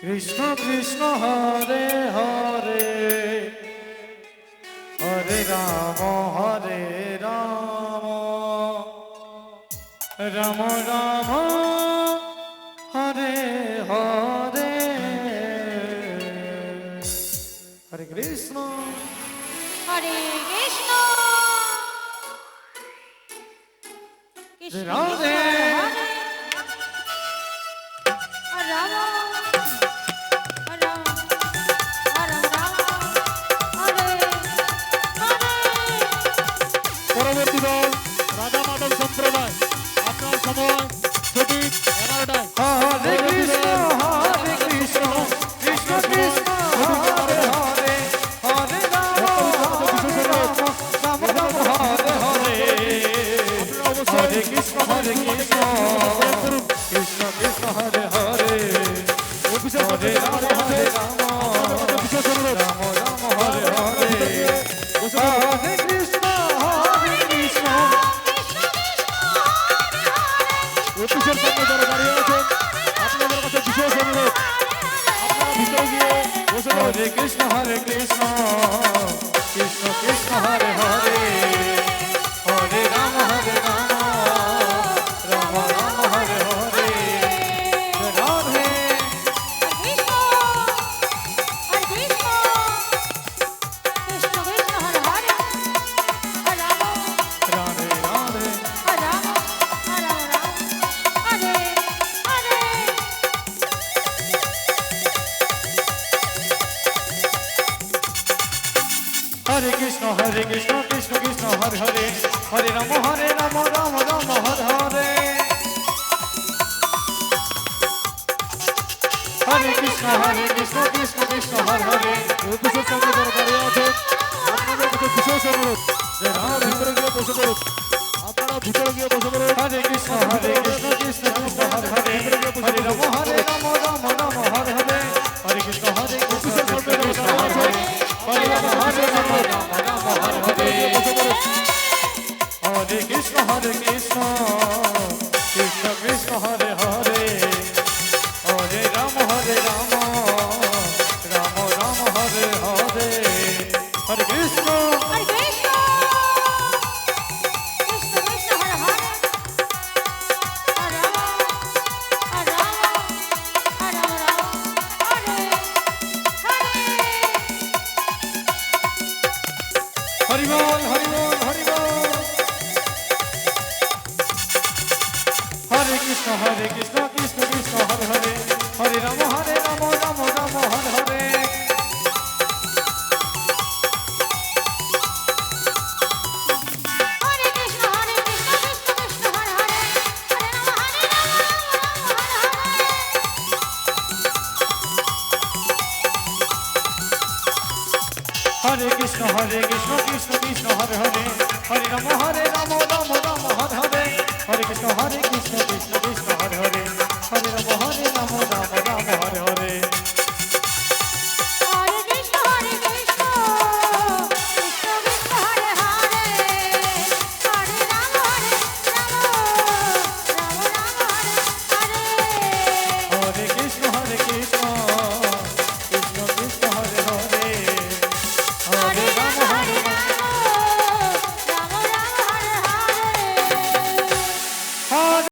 কৃষ্ণ কৃষ্ণ হরে হরে হরে রাম রাম রাম হরে হরে হরে কৃষ্ণ হরে কৃষ্ণ কৃষ্ণ রাধে রাম রাম রাম হরে হরে। পরবর্তী দল রাধা মাধব সম্প্রদায়, আপনার সময় সঠিক 11টায়। হরে কৃষ্ণ কৃষ্ণ কৃষ্ণ হরে হরে হরে রাম রাম রাম হরে হরে হরে কৃষ্ণ কৃষ্ণ কৃষ্ণ হরে হরে হরে রাম রাম রাম রাম হরে হরে হরে কৃষ্ণ কৃষ্ণ অফিসের সামনে যারা দাঁড়িয়ে আছেন আপনাদের কাছে বিশেষ অনুরোধ, আপনারা ভিতরে গিয়ে বসে পড়ুন। হরে কৃষ্ণ কৃষ্ণ কৃষ্ণ হরে হরে হরে রাম রাম রাম হরে হরে রাধে কৃষ্ণ হরে কৃষ্ণ কৃষ্ণ কৃষ্ণ হরে হরে হরে রাম রাধে রাধে হরে রাম হরে হরে। হরে কৃষ্ণ কৃষ্ণ কৃষ্ণ হরে হরে হরে রাম রাম রাম হরে হরে হরে কৃষ্ণ কৃষ্ণ হরে হরে অফিসের সামনে যারা দাঁড়িয়ে আছেন আপনাদের কাছে বিশেষ অনুরোধ, রাধে ভিতরে গিয়ে বসে পড়ুন। আপনারা ভিতরে গিয়ে বসে পড়ুন। হরে কৃষ্ণ কৃষ্ণ হরে হরে হরে রাম রাম হরে হরে হরে কৃষ্ণ কৃষ্ণ হরে হরে হরে রাম রাম হরে হরে হরে কৃষ্ণ কৃষ্ণ কৃষ্ণ হরে হরে হরে রাম রাম রাম হরে হরে হরে কৃষ্ণ হরে কৃষ্ণ কৃষ্ণ কৃষ্ণ হরে হরে হরে রাম হরে রাম হরে হরে হরি বল হরি বল হরি বল হরে কৃষ্ণ কৃষ্ণ হরে হরে হরে রাম রাম হরে হরে হরে কৃষ্ণ কৃষ্ণ কৃষ্ণ হরে হরে হরে রাম হরে হরে কৃষ্ণ কৃষ্ণ হরে হরে হরে রাম রাম হরে হরে হরে কৃষ্ণ কৃষ্ণ কৃষ্ণ